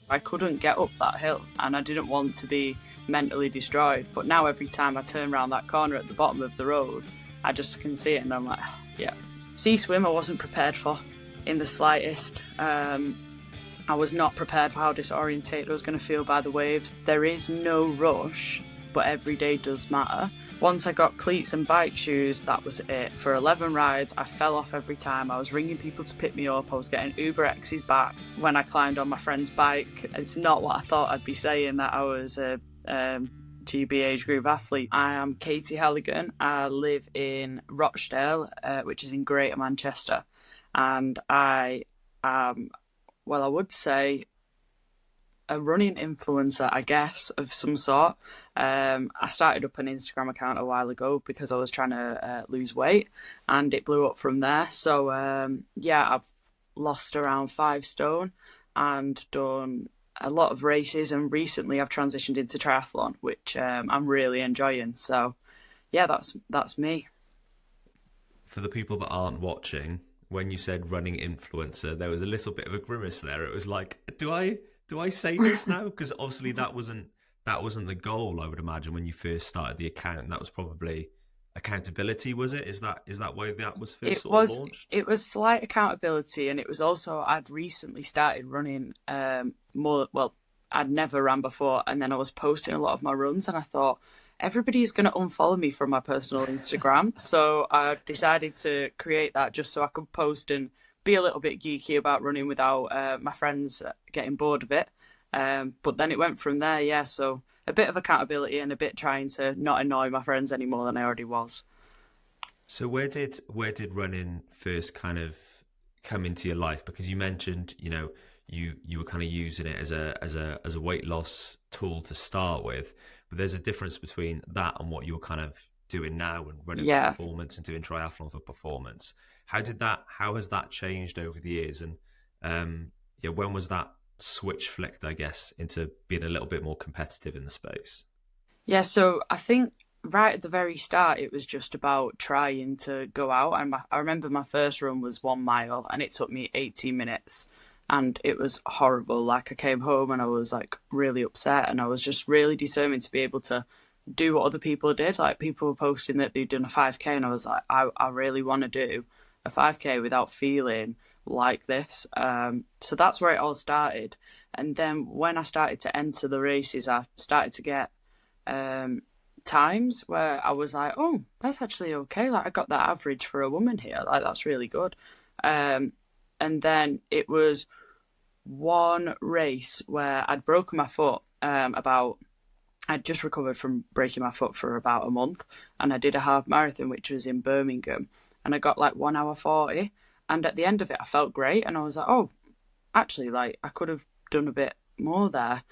I couldn't get up that hill and I didn't want to be mentally destroyed. But now every time I turn around that corner at the bottom of the road, I just can see it and I'm like, yeah. Sea swim I wasn't prepared for in the slightest. I was not prepared for how disorientated I was going to feel by the waves. There is no rush, but every day does matter. Once I got cleats and bike shoes, that was it. For 11 rides, I fell off every time. I was ringing people to pick me up. I was getting Uber X's back when I climbed on my friend's bike. It's not what I thought I'd be saying, that I was a GB age group athlete. I am Katie Halligan. I live in Rochdale, which is in Greater Manchester. And I am, well, I would say a running influencer, I guess, of some sort. I started up an Instagram account a while ago because I was trying to lose weight and it blew up from there. So yeah, I've lost around 5 stone and done a lot of races, and recently I've transitioned into triathlon, which I'm really enjoying. So yeah, that's me. For the people that aren't watching, when you said running influencer, there was a little bit of a grimace there. It was like, do I say this now? Because obviously that wasn't the goal, I would imagine, when you first started the account. That was probably accountability, was it? Is that why that was first sort of launched? It was slight accountability, and it was also I'd recently started running more. Well, I'd never ran before, and then I was posting a lot of my runs, and I thought everybody's going to unfollow me from my personal Instagram. So I decided to create that just so I could post and be a little bit geeky about running without my friends getting bored of it. But then it went from there, yeah. So a bit of accountability and a bit trying to not annoy my friends any more than I already was. So where did running first kind of come into your life? Because you mentioned, you were kind of using it as a weight loss tool to start with, but there's a difference between that and what you're kind of doing now and running for performance and doing triathlon for performance. How has that changed over the years? And when was that switch flicked, I guess, into being a little bit more competitive in the space? Yeah, so I think right at the very start, it was just about trying to go out. And I remember my first run was 1 mile and it took me 18 minutes and it was horrible. Like I came home and I was like really upset and I was just really determined to be able to do what other people did. Like people were posting that they'd done a 5K and I was like, I really want to do a 5K without feeling like this. So that's where it all started. And then when I started to enter the races, I started to get times where I was like, oh, that's actually okay. Like I got that average for a woman here. Like that's really good. And then it was one race where I'd broken my foot I'd just recovered from breaking my foot for about a month, and I did a half marathon, which was in Birmingham, and I got like 1 hour 40. And at the end of it, I felt great. And I was like, oh, actually, like I could have done a bit more there.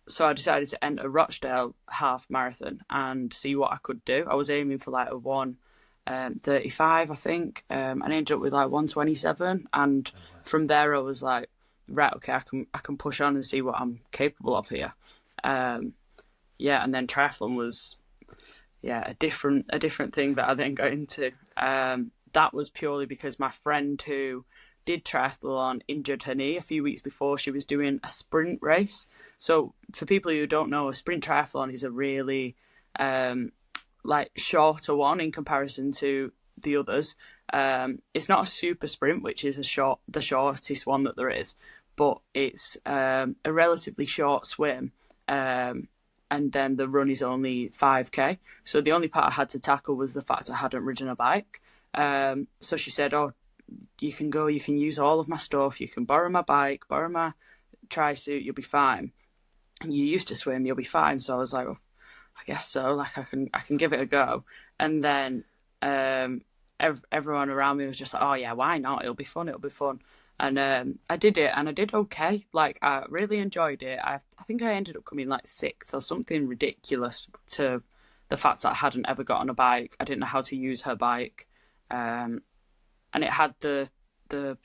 So I decided to enter Rochdale half marathon and see what I could do. I was aiming for like a 1:35, I think. And I ended up with like 1:27. And from there, I was like, right, okay, I can push on and see what I'm capable of here. And then triathlon was a different thing that I then got into. That was purely because my friend who did triathlon injured her knee a few weeks before she was doing a sprint race. So for people who don't know, a sprint triathlon is a really shorter one in comparison to the others. It's not a super sprint, which is the shortest one that there is, but it's a relatively short swim. And then the run is only 5K. So the only part I had to tackle was the fact I hadn't ridden a bike. So she said, oh, you can use all of my stuff. You can borrow my bike, borrow my tri-suit, you'll be fine. And you used to swim, you'll be fine. So I was like, well, I guess so. Like I can give it a go. And then everyone around me was just like, oh yeah, why not? It'll be fun. And I did it, and I did okay. Like I really enjoyed it. I think I ended up coming like 6th or something ridiculous to the fact that I hadn't ever got on a bike. I didn't know how to use her bike, and it had the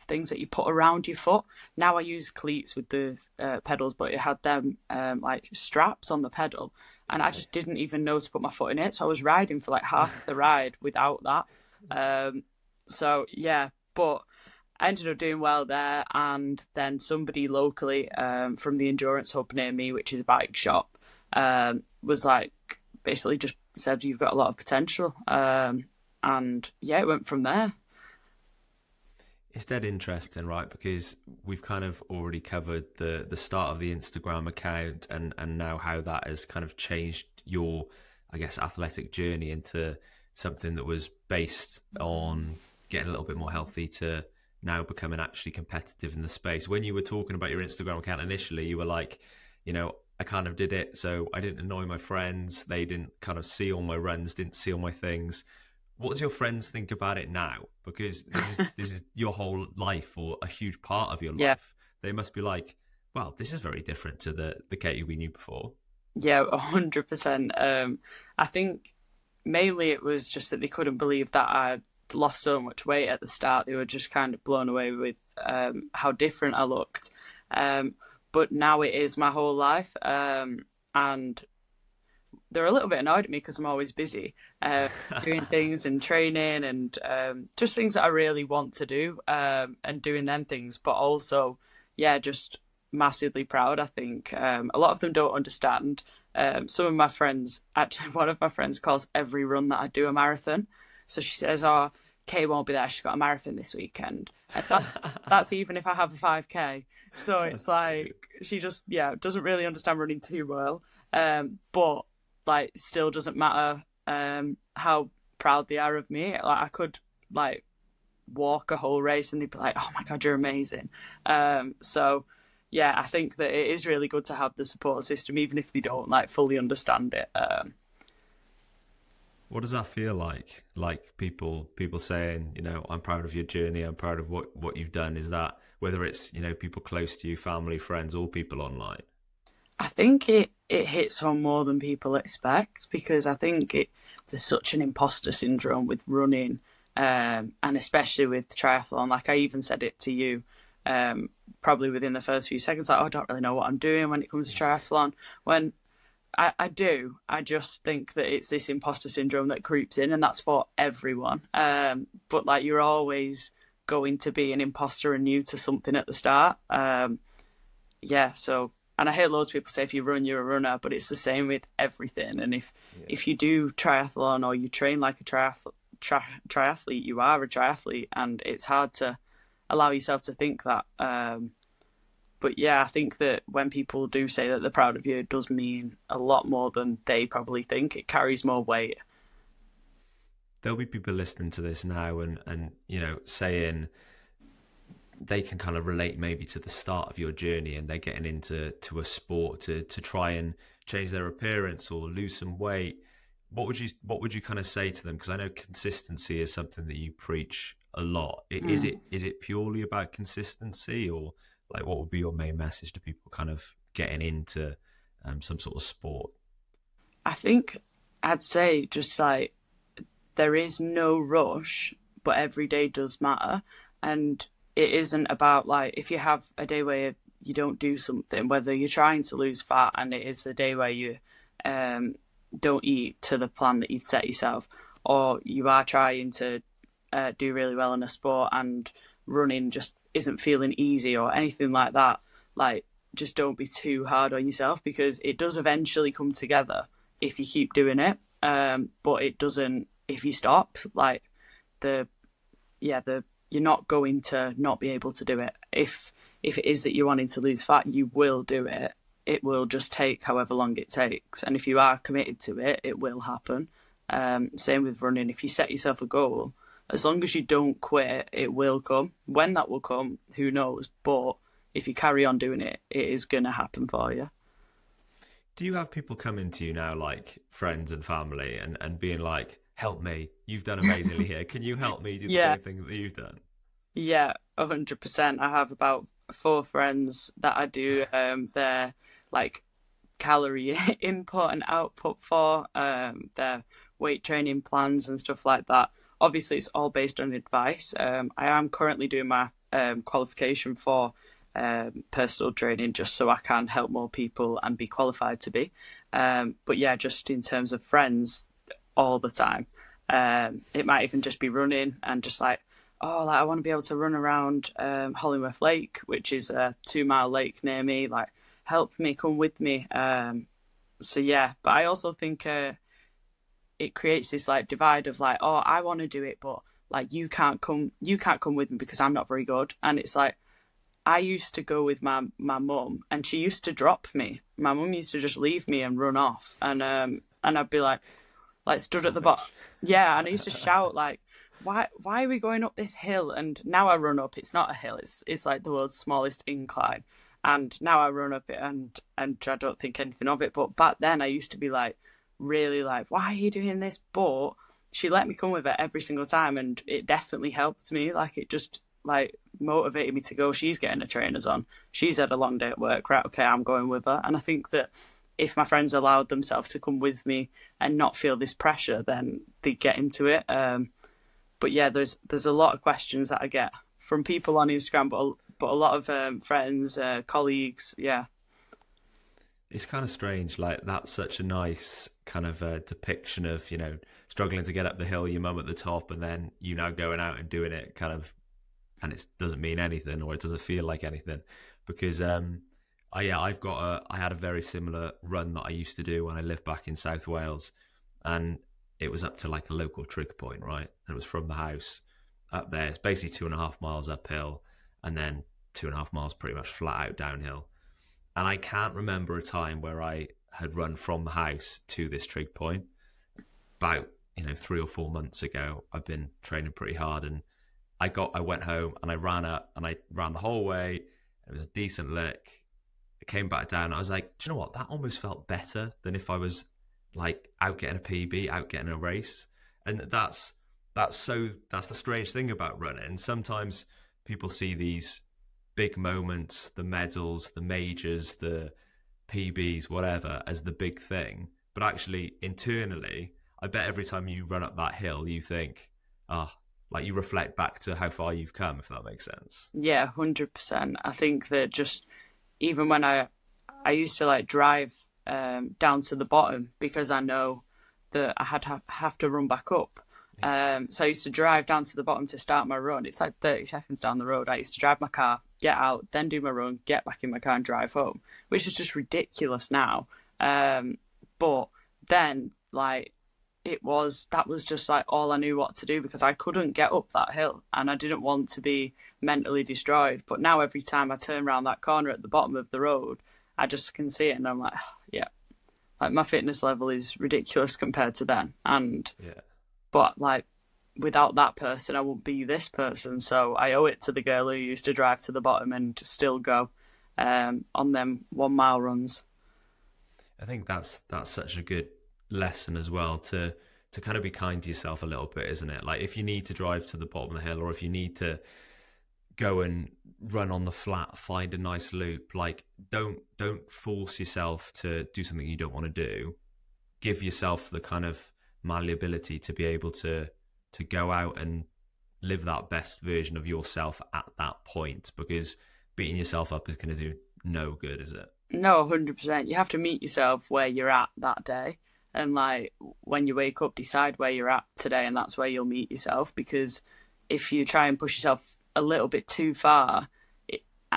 things that you put around your foot. Now I use cleats with the pedals, but it had them like straps on the pedal, and I just didn't even know to put my foot in it. So I was riding for like half the ride without that. So yeah, but I ended up doing well there, and then somebody locally from the endurance hub near me, which is a bike shop, was like basically just said you've got a lot of potential, and yeah, it went from there. It's dead interesting, right? Because we've kind of already covered the start of the Instagram account and now how that has kind of changed your, I guess, athletic journey into something that was based on getting a little bit more healthy to now becoming actually competitive in the space. When you were talking about your Instagram account initially, you were like, I kind of did it so I didn't annoy my friends. They didn't kind of see all my runs, didn't see all my things. What does your friends think about it now? Because this is your whole life, or a huge part of your Yeah, life. They must be like, well, this is very different to the Katie we knew before. yeah, 100%. I think mainly it was just that they couldn't believe that I'd lost so much weight at the start. They were just kind of blown away with how different I looked. But now it is my whole life. And they're a little bit annoyed at me because I'm always busy doing things and training and just things that I really want to do and doing them things. But also, yeah, just massively proud. I think a lot of them don't understand. Some of my friends, actually, one of my friends calls every run that I do a marathon. So she says, "Oh, Kay won't be there. She's got a marathon this weekend." And that's even if I have a 5K. So it's like she just doesn't really understand running too well. But like still doesn't matter how proud they are of me. Like I could like walk a whole race and they'd be like, "Oh my God, you're amazing." So yeah, I think that it is really good to have the support system, even if they don't like fully understand it. What does that feel like? Like people saying, I'm proud of your journey, I'm proud of what you've done. Is that whether it's, people close to you, family, friends, or people online? I think it hits home more than people expect because I think there's such an imposter syndrome with running, and especially with triathlon. Like I even said it to you, probably within the first few seconds, like, oh, I don't really know what I'm doing when it comes to triathlon. When I do, I just think that it's this imposter syndrome that creeps in, and that's for everyone. But like you're always going to be an imposter and new to something at the start. Yeah, so. And I hear loads of people say if you run, you're a runner, but it's the same with everything. And if you do triathlon or you train like a triathlete, you are a triathlete, and it's hard to allow yourself to think that. But yeah, I think that when people do say that they're proud of you, it does mean a lot more than they probably think. It carries more weight. There'll be people listening to this now and saying they can kind of relate maybe to the start of your journey and they're getting into a sport to try and change their appearance or lose some weight. What would you kind of say to them? Because I know consistency is something that you preach a lot. Is it purely about consistency, or like what would be your main message to people kind of getting into some sort of sport? I think I'd say just like there is no rush, but every day does matter. And it isn't about like if you have a day where you don't do something, whether you're trying to lose fat and it is a day where you don't eat to the plan that you'd set yourself, or you are trying to do really well in a sport and running just isn't feeling easy or anything like that. Like just don't be too hard on yourself because it does eventually come together if you keep doing it. But it doesn't if you stop. Like the you're not going to not be able to do it. If it is that you're wanting to lose fat, you will do it. It will just take however long it takes. And if you are committed to it, it will happen. Same with running. If you set yourself a goal, as long as you don't quit, it will come. When that will come, who knows? But if you carry on doing it, it is going to happen for you. Do you have people coming to you now, like friends and family, and being like, help me, you've done amazingly here. Can you help me do the same thing that you've done? Yeah, 100%. I have about 4 friends that I do their like calorie input and output for, their weight training plans and stuff like that. Obviously, it's all based on advice. I am currently doing my qualification for personal training just so I can help more people and be qualified to be. But yeah, just in terms of friends, all the time. It might even just be running and just like, oh, like I want to be able to run around Hollingworth Lake, which is a 2 mile lake near me. Like, help me, come with me. So yeah, but I also think it creates this like divide of like, oh, I want to do it, but like you can't come with me because I'm not very good. And it's like I used to go with my mum, and she used to drop me. My mum used to just leave me and run off, and I'd be like stood at the bottom. Savage. Yeah, and I used to shout like, why are we going up this hill? And now I run up. It's not a hill. It's like the world's smallest incline. And now I run up it, and I don't think anything of it. But back then I used to be like really like, why are you doing this? But she let me come with it every single time, and it definitely helped me. Like it just like motivated me to go. She's getting her trainers on. She's had a long day at work. Right, okay, I'm going with her. And I think that if my friends allowed themselves to come with me and not feel this pressure, then they get into it. But yeah, there's a lot of questions that I get from people on Instagram, but a lot of friends, colleagues, yeah. It's kind of strange. Like that's such a nice kind of depiction of, you know, struggling to get up the hill, your mum at the top, and then you now going out and doing it kind of, and it doesn't mean anything, or it doesn't feel like anything, because I had a very similar run that I used to do when I lived back in South Wales, and it was up to like a local trig point, right? And it was from the house up there. It's basically 2.5 miles uphill, and then 2.5 miles pretty much flat out downhill. And I can't remember a time where I had run from the house to this trig point. About, 3 or 4 months ago, I've been training pretty hard, and I went home and I ran up and I ran the whole way. It was a decent lick. I came back down. I was like, do you know what? That almost felt better than if I was like out getting a PB, out getting a race. And that's the strange thing about running. Sometimes people see these big moments, the medals, the majors, the PBs, whatever, as the big thing. But actually, internally, I bet every time you run up that hill, you think, like you reflect back to how far you've come, if that makes sense. Yeah, 100%. I think that just even when I used to like drive down to the bottom because I know that I have to run back up. So I used to drive down to the bottom to start my run. It's like 30 seconds down the road. I used to drive my car, get out, then do my run, get back in my car and drive home, which is just ridiculous now. But then like that was just like all I knew what to do because I couldn't get up that hill and I didn't want to be mentally destroyed. But now every time I turn around that corner at the bottom of the road, I just can see it and I'm like, yeah, like my fitness level is ridiculous compared to then. And Yeah. but like without that person, I wouldn't be this person. So I owe it to the girl who used to drive to the bottom and still go on them 1 mile runs. I think that's such a good lesson as well to kind of be kind to yourself a little bit, isn't it? Like if you need to drive to the bottom of the hill, or if you need to go and run on the flat, find a nice loop, like don't force yourself to do something you don't want to do. Give yourself the kind of malleability to be able to go out and live that best version of yourself at that point, because beating yourself up is going to do no good, is it? No, 100%. You have to meet yourself where you're at that day. And like when you wake up, decide where you're at today, and that's where you'll meet yourself. Because if you try and push yourself a little bit too far,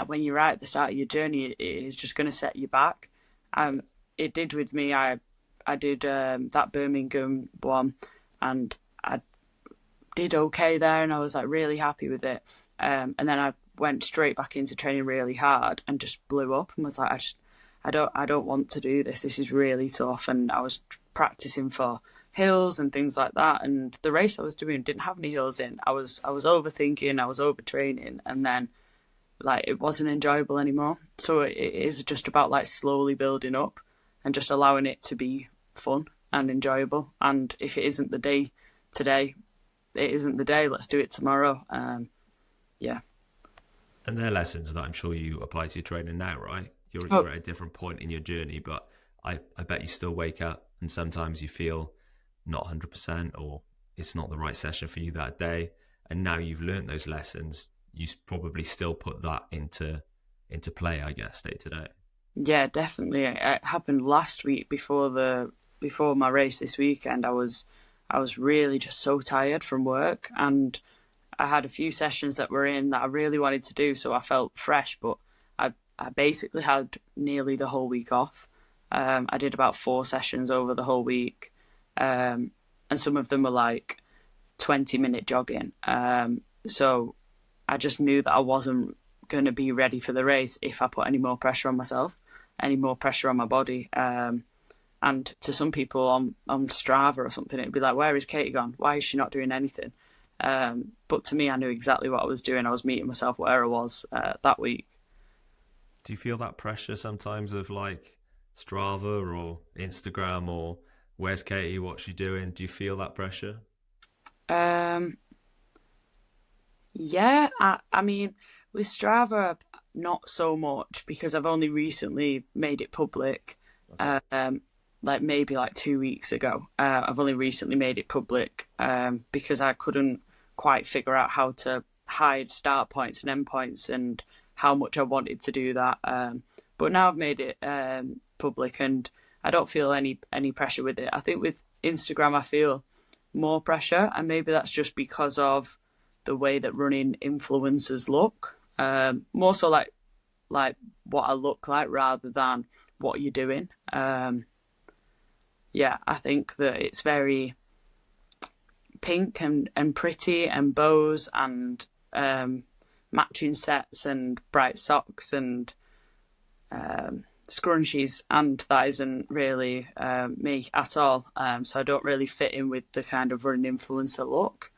when you're right at the start of your journey, it is just going to set you back. It did with me. I did that Birmingham one, and I did okay there, and I was like really happy with it. And then I went straight back into training really hard and just blew up and was like, I don't want to do this. This is really tough. And I was practicing for hills and things like that. And the race I was doing didn't have any hills in. I was overthinking, I was overtraining, and then like it wasn't enjoyable anymore. So it is just about like slowly building up and just allowing it to be fun and enjoyable. And if it isn't the day today, it isn't the day. Let's do it tomorrow. Yeah. And they're lessons that I'm sure you apply to your training now, right? You're at a different point in your journey, but I bet you still wake up and sometimes you feel not 100% or it's not the right session for you that day. And now you've learned those lessons, you probably still put that into play, I guess, day to day. Yeah, definitely. It happened last week before my race this weekend. I was really just so tired from work, and I had a few sessions that were in that I really wanted to do, so I felt fresh, but I basically had nearly the whole week off. I did about 4 sessions over the whole week, and some of them were like 20-minute jogging. So I just knew that I wasn't going to be ready for the race if I put any more pressure on myself, any more pressure on my body. And to some people on Strava or something, it'd be like, where is Katie gone? Why is she not doing anything? But to me, I knew exactly what I was doing. I was meeting myself where I was that week. Do you feel that pressure sometimes of like Strava or Instagram or where's Katie, what's she doing? Do you feel that pressure? Yeah, I mean, with Strava, not so much because I've only recently made it public. Like maybe like 2 weeks ago. I've only recently made it public because I couldn't quite figure out how to hide start points and end points and how much I wanted to do that. But now I've made it public and I don't feel any pressure with it. I think with Instagram I feel more pressure, and maybe that's just because of the way that running influencers look. More so like what I look like rather than what you're doing. Yeah, I think that it's very pink and pretty and bows and matching sets and bright socks and scrunchies, and that isn't really me at all. So I don't really fit in with the kind of running influencer look.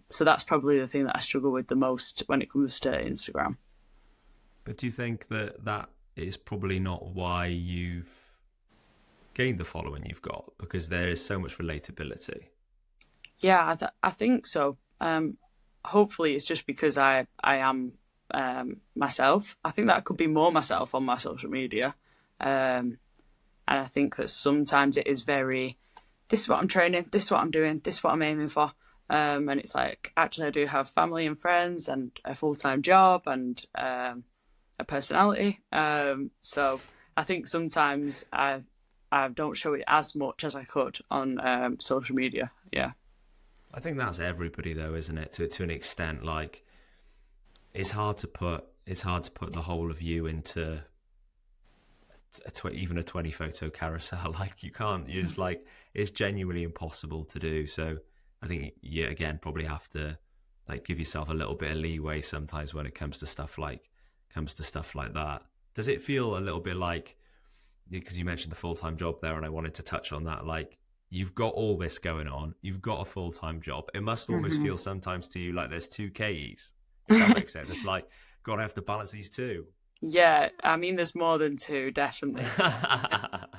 So that's probably the thing that I struggle with the most when it comes to Instagram. But do you think that is probably not why you've gained the following you've got, because there is so much relatability? Yeah, I think so. Hopefully it's just because I am myself. I think that I could be more myself on my social media. And I think that sometimes it is very, this is what I'm training, this is what I'm doing, this is what I'm aiming for. And it's like, actually I do have family and friends and a full-time job and a personality. So I think sometimes I don't show it as much as I could on social media. Yeah. I think that's everybody though, isn't it? To an extent, like it's hard to put the whole of you into even a 20 photo carousel. Like you can't. It's like it's genuinely impossible to do. So I think you again probably have to like give yourself a little bit of leeway sometimes when it comes to stuff like that. Does it feel a little bit like, because you mentioned the full-time job there, and I wanted to touch on that, like you've got all this going on, you've got a full-time job. It must almost feel sometimes to you like there's 2 Ks. If that makes sense. It's like, God, I have to balance these 2. Yeah, I mean, there's more than 2, definitely.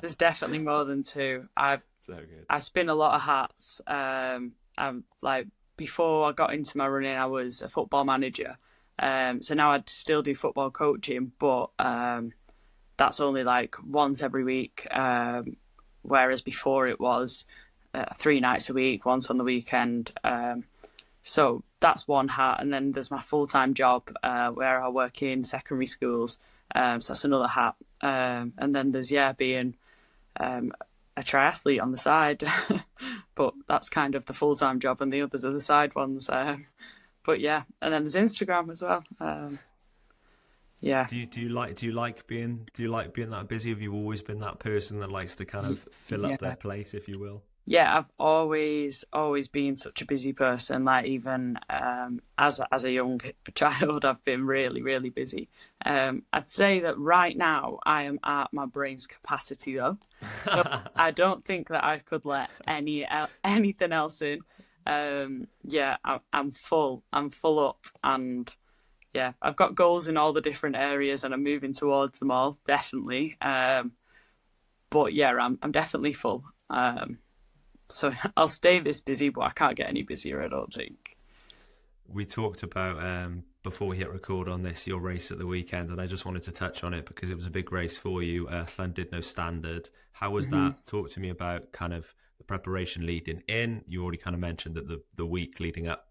There's definitely more than 2. So good. I spin a lot of hats. I'm like, before I got into my running, I was a football manager. So now I still do football coaching, but that's only like once every week. Whereas before it was 3 nights a week, once on the weekend. So that's one hat. And then there's my full-time job where I work in secondary schools. So that's another hat. And then there's, being a triathlete on the side. But that's kind of the full-time job, and the others are the side ones. But yeah, and then there's Instagram as well. Yeah. Do you like being that busy? Have you always been that person that likes to kind of fill up their plate, if you will? Yeah, I've always been such a busy person. Like even as a young child, I've been really, really busy. I'd say that right now I am at my brain's capacity though. So I don't think that I could let anything else in. Yeah, I'm full up, and yeah, I've got goals in all the different areas, and I'm moving towards them all, definitely. But yeah, I'm definitely full. So I'll stay this busy, but I can't get any busier, I don't think. We talked about, before we hit record on this, your race at the weekend, and I just wanted to touch on it because it was a big race for you, Llandudno Standard. How was that? Talk to me about kind of the preparation leading in. You already kind of mentioned that the week leading up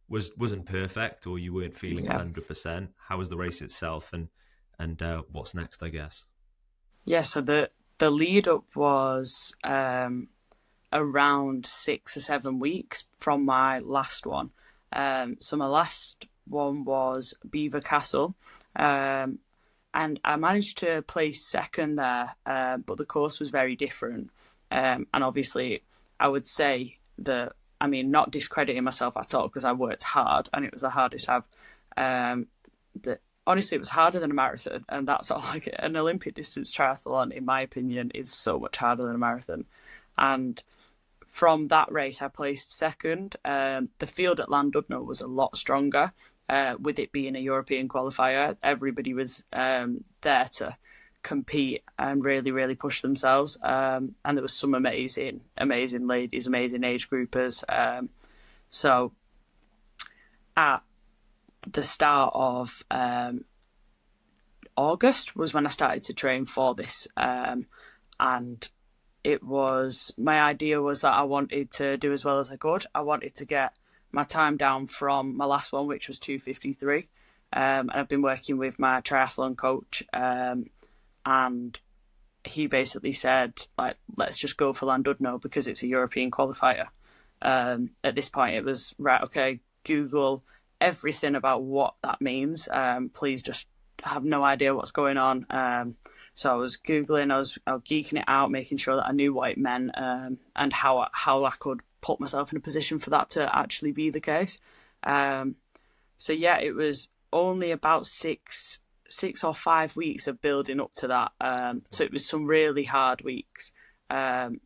wasn't perfect, or you weren't feeling 100%. How was the race itself, and what's next, I guess? Yeah, so the lead up was around 6 or 7 weeks from my last one. So my last one was Beaver Castle, and I managed to place second there, but the course was very different. And obviously, I would say that, I mean, not discrediting myself at all, because I worked hard and it was the hardest I've. Honestly, it was harder than a marathon, and that's all. Like, an Olympic distance triathlon, in my opinion, is so much harder than a marathon. And from that race, I placed second. The field at Llandudno was a lot stronger, with it being a European qualifier. Everybody was there to compete and really, really push themselves. And there was some amazing ladies, amazing age groupers. So at the start of August was when I started to train for this. And it was, my idea was that I wanted to do as well as I could. I wanted to get my time down from my last one, which was 2:53. And I've been working with my triathlon coach, and he basically said, like, let's just go for Llandudno because it's a European qualifier. At this point, it was, right, okay, Google everything about what that means. Please just have no idea what's going on. So I was Googling, I was geeking it out, making sure that I knew what it meant, and how I could put myself in a position for that to actually be the case. So yeah, it was only about six or 5 weeks of building up to that. So it was some really hard weeks. And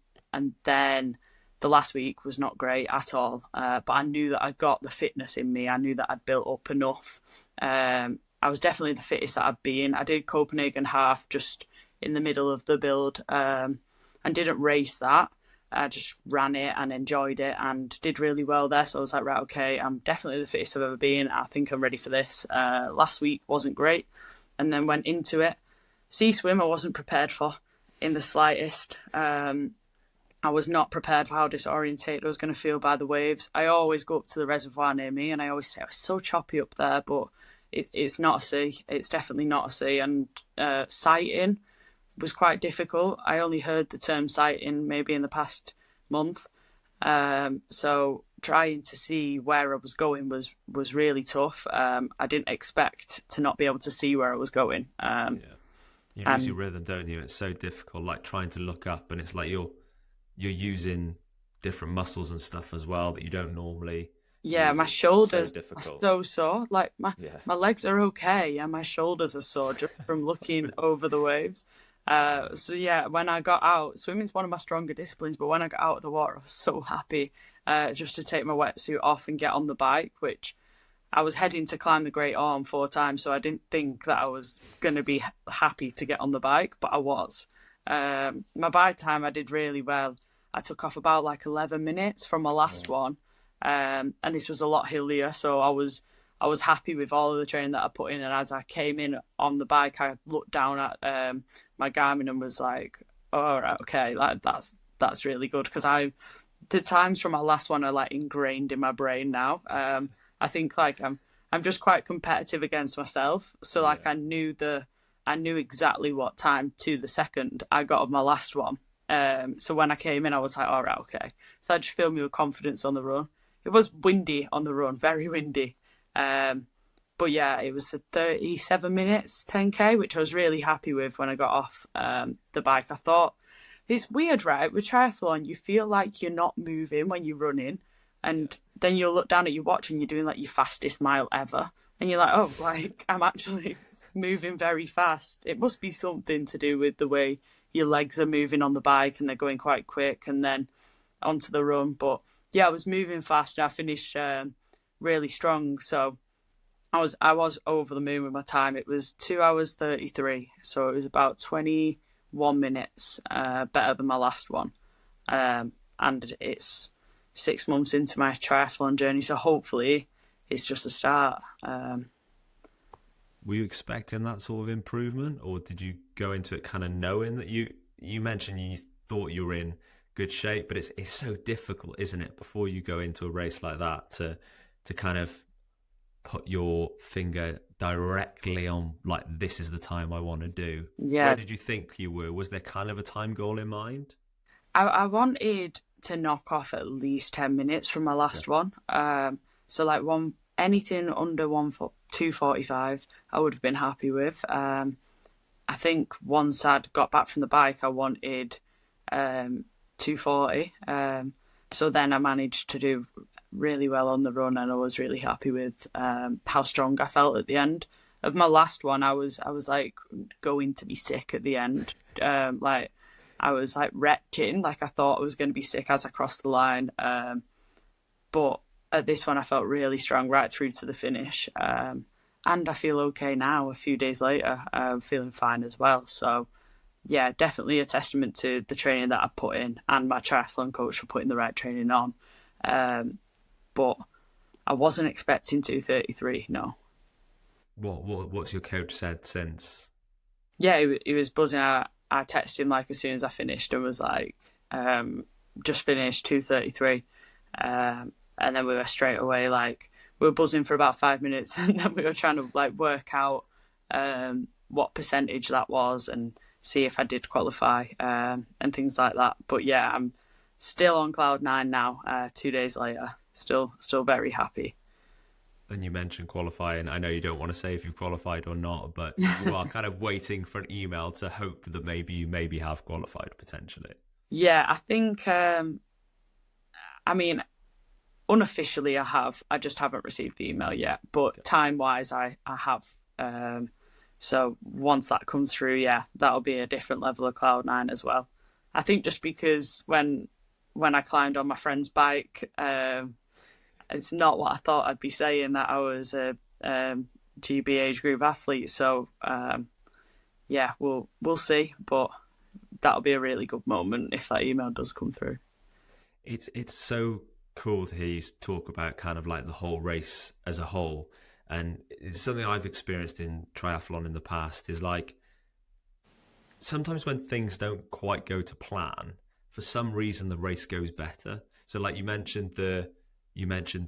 then the last week was not great at all. But I knew that I'd got the fitness in me. I knew that I'd built up enough. I was definitely the fittest that I'd been. I did Copenhagen half just in the middle of the build, and didn't race that. I just ran it and enjoyed it and did really well there. So I was like, right, okay, I'm definitely the fittest I've ever been. I think I'm ready for this. Last week wasn't great, and then went into it. Sea swim I wasn't prepared for in the slightest. I was not prepared for how disorientated I was going to feel by the waves. I always go up to the reservoir near me and I always say, it was so choppy up there, but it's not a sea. It's definitely not a sea. And sighting was quite difficult. I only heard the term sighting maybe in the past month. So trying to see where I was going was really tough. I didn't expect to not be able to see where I was going. You lose your rhythm, don't you? It's so difficult, like trying to look up, and it's like you're using different muscles and stuff as well that you don't normally. Yeah, my shoulders are so sore. Like my legs are okay, and my shoulders are sore just from looking over the waves. So yeah, when I got out, swimming's one of my stronger disciplines, but when I got out of the water, I was so happy just to take my wetsuit off and get on the bike, which I was heading to climb the Great Orme 4 times, so I didn't think that I was going to be happy to get on the bike, but I was. My bike time, I did really well. I took off about like 11 minutes from my last one, and this was a lot hillier, so I was happy with all of the training that I put in. And as I came in on the bike, I looked down at my Garmin and was like, "Oh, right, okay, that's really good." Because the times from my last one are like ingrained in my brain now. I think like I'm just quite competitive against myself, so like I knew exactly what time to the second I got of my last one. So when I came in, I was like, all right, okay. So I just filled me with confidence on the run. It was windy on the run, very windy. But yeah, it was a 37 minutes 10K, which I was really happy with when I got off the bike. I thought, it's weird, right? With triathlon, you feel like you're not moving when you're running, and then you'll look down at your watch and you're doing like your fastest mile ever, and you're like, oh, like I'm actually moving very fast. It must be something to do with the way your legs are moving on the bike and they're going quite quick and then onto the run. But yeah, I was moving fast and I finished really strong. So I was over the moon with my time. It was 2 hours 33, so it was about 21 minutes better than my last one. And it's 6 months into my triathlon journey, so hopefully it's just a start. Were you expecting that sort of improvement, or did you go into it kind of knowing that you mentioned you thought you were in good shape, but it's so difficult, isn't it, before you go into a race like that to kind of put your finger directly on, like, this is the time I want to do. Yeah. Where did you think you were? Was there kind of a time goal in mind? I wanted to knock off at least 10 minutes from my last one. So like anything under 2:45, I would have been happy with. I think once I'd got back from the bike, I wanted 2:40. So then I managed to do really well on the run, and I was really happy with how strong I felt at the end of my last one. I was like going to be sick at the end. Like I was like retching, like I thought I was going to be sick as I crossed the line. But at this one, I felt really strong right through to the finish. And I feel okay now. A few days later, I'm feeling fine as well. So, yeah, definitely a testament to the training that I put in, and my triathlon coach for putting the right training on. But I wasn't expecting 2:33. No. What's your coach said since? Yeah, he was buzzing. I texted him like as soon as I finished and was like, just finished 2:33, and then we were straight away like. We were buzzing for about 5 minutes, and then we were trying to like work out what percentage that was and see if I did qualify and things like that. But yeah, I'm still on cloud nine now. 2 days later, still very happy. And you mentioned qualifying. I know you don't want to say if you've qualified or not, but you are kind of waiting for an email to hope that maybe you have qualified potentially. Yeah, I think. I mean. Unofficially, I have. I just haven't received the email yet. But time-wise, I have. So once that comes through, yeah, that'll be a different level of Cloud9 as well. I think just because when I climbed on my friend's bike, it's not what I thought I'd be saying, that I was a GB age group athlete. So yeah, we'll see. But that'll be a really good moment if that email does come through. It's so cool to hear you talk about kind of like the whole race as a whole, and it's something I've experienced in triathlon in the past is like sometimes when things don't quite go to plan, for some reason the race goes better. So like you mentioned the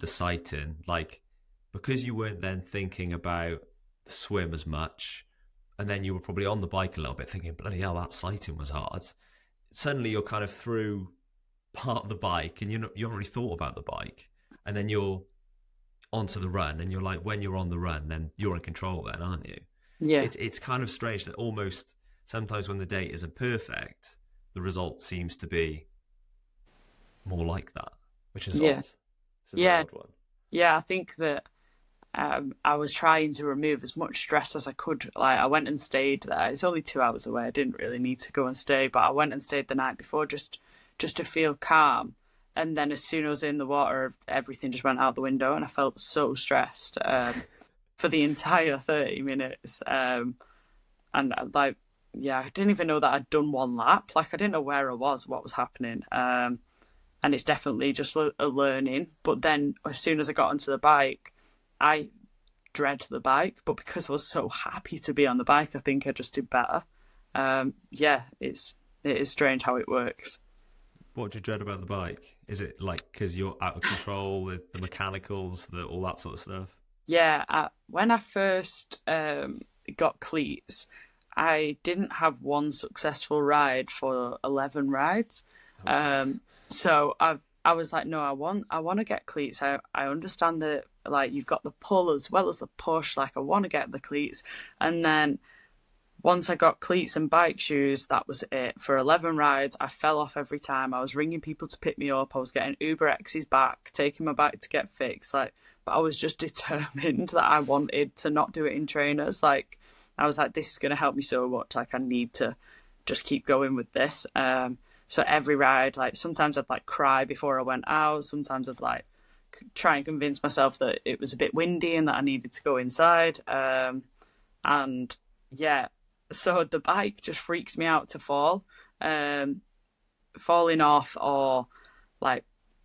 sighting, like because you weren't then thinking about the swim as much, and then you were probably on the bike a little bit thinking bloody hell that sighting was hard, suddenly you're kind of through part of the bike and you haven't really thought about the bike, and then you're onto the run, and you're like, when you're on the run, then you're in control then, aren't you? Yeah. It's kind of strange that almost sometimes when the date isn't perfect, the result seems to be more like that, which is odd. It's a very odd one. Yeah, I think that I was trying to remove as much stress as I could. Like I went and stayed there. It's only 2 hours away. I didn't really need to go and stay, but I went and stayed the night before just to feel calm. And then as soon as I was in the water, everything just went out the window, and I felt so stressed for the entire 30 minutes. And like, yeah, I didn't even know that I'd done one lap. Like I didn't know where I was, what was happening. And it's definitely just a learning. But then as soon as I got onto the bike, I dread the bike, but because I was so happy to be on the bike, I think I just did better. Yeah, it is strange how it works. What do you dread about the bike? Is it like because you're out of control, the mechanicals, all that sort of stuff? Yeah, when I first got cleats, I didn't have one successful ride for 11 rides. So I was like, no, I want to get cleats. I understand that like you've got the pull as well as the push. Like I want to get the cleats, and then once I got cleats and bike shoes, that was it. For 11 rides, I fell off every time. I was ringing people to pick me up. I was getting Uber X's back, taking my bike to get fixed. But I was just determined that I wanted to not do it in trainers. Like, I was like, this is going to help me so much. Like, I need to just keep going with this. So every ride, like, sometimes I'd like cry before I went out. Sometimes I'd like try and convince myself that it was a bit windy and that I needed to go inside. And yeah. So the bike just freaks me out to fall, falling off, or like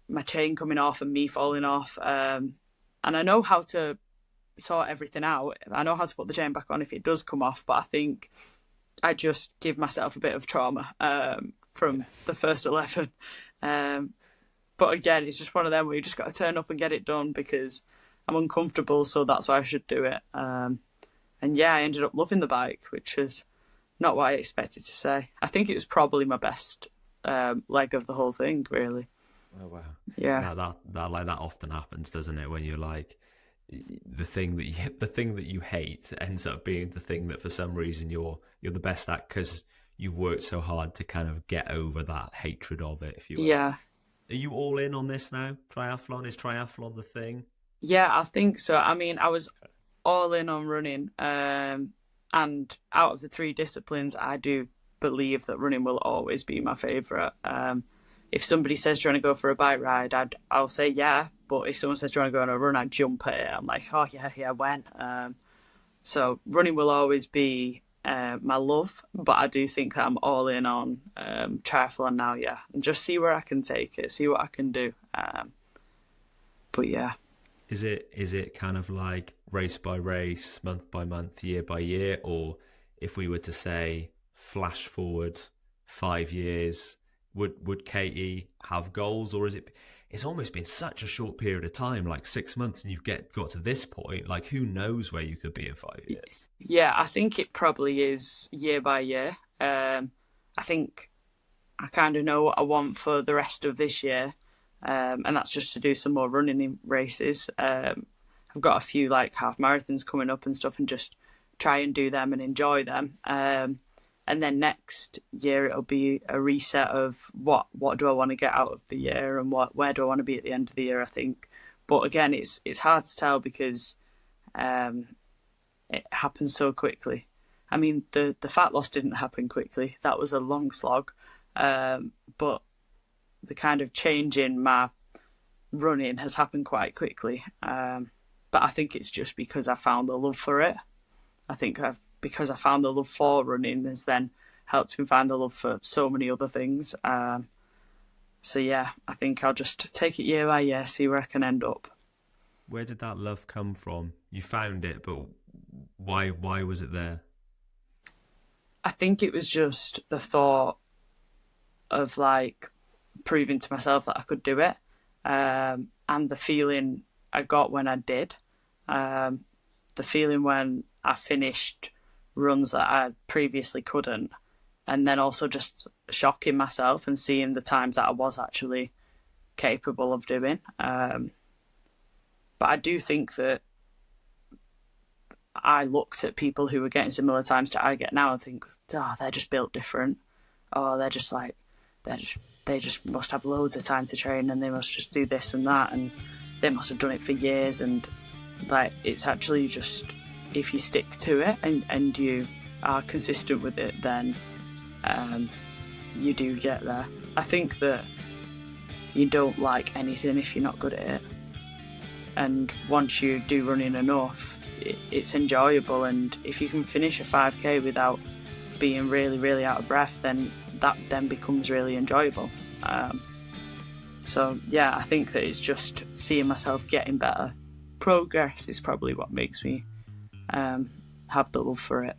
my chain coming off and me falling off. And I know how to sort everything out. I know how to put the chain back on if it does come off, but I think I just give myself a bit of trauma from the first 11. But again, it's just one of them where you just got to turn up and get it done because I'm uncomfortable, so that's why I should do it. And yeah, I ended up loving the bike, which is not what I expected to say. I think it was probably my best leg of the whole thing, really. Oh wow. Yeah. That often happens, doesn't it? When you're like, the thing that you hate ends up being the thing that for some reason you're the best at, because you've worked so hard to kind of get over that hatred of it, if you will. Yeah. Are you all in on this now? Triathlon? Is triathlon the thing? Yeah, I think so. I mean, I was all in on running. And out of the three disciplines, I do believe that running will always be my favourite. If somebody says, do you want to go for a bike ride, I'll say yeah. But if someone says, do you want to go on a run, I'd jump at it. I'm like, oh, yeah, when? So running will always be my love, but I do think that I'm all in on triathlon now, yeah. And just see where I can take it, see what I can do. But yeah. Is it kind of like race by race, month by month, year by year? Or if we were to say flash forward 5 years, would Katie have goals? Or it's almost been such a short period of time, like 6 months, and you've got to this point, like who knows where you could be in 5 years? Yeah, I think it probably is year by year. I think I kind of know what I want for the rest of this year. And that's just to do some more running in races. I've got a few like half marathons coming up and stuff, and just try and do them and enjoy them. And then next year it'll be a reset of what do I want to get out of the year, and where do I want to be at the end of the year, I think. But again, it's hard to tell because it happens so quickly. I mean, the fat loss didn't happen quickly. That was a long slog. But the kind of change in my running has happened quite quickly. But I think it's just because I found the love for it. I think because I found the love for running has then helped me find the love for so many other things. So yeah, I think I'll just take it year by year, see where I can end up. Where did that love come from? You found it, but why was it there? I think it was just the thought of like proving to myself that I could do it, and the feeling I got when I did, the feeling when I finished runs that I previously couldn't, and then also just shocking myself and seeing the times that I was actually capable of doing. But I do think that I looked at people who were getting similar times to I get now and think, oh, they're just built different. Oh, they just must have loads of time to train, and they must just do this and that, and they must have done it for years. And like, it's actually just, if you stick to it and you are consistent with it, then you do get there. I think that you don't like anything if you're not good at it, and once you do running enough, it's enjoyable. And if you can finish a 5k without being really, really out of breath, then that then becomes really enjoyable. So yeah, I think that it's just seeing myself getting better. Progress is probably what makes me have the love for it.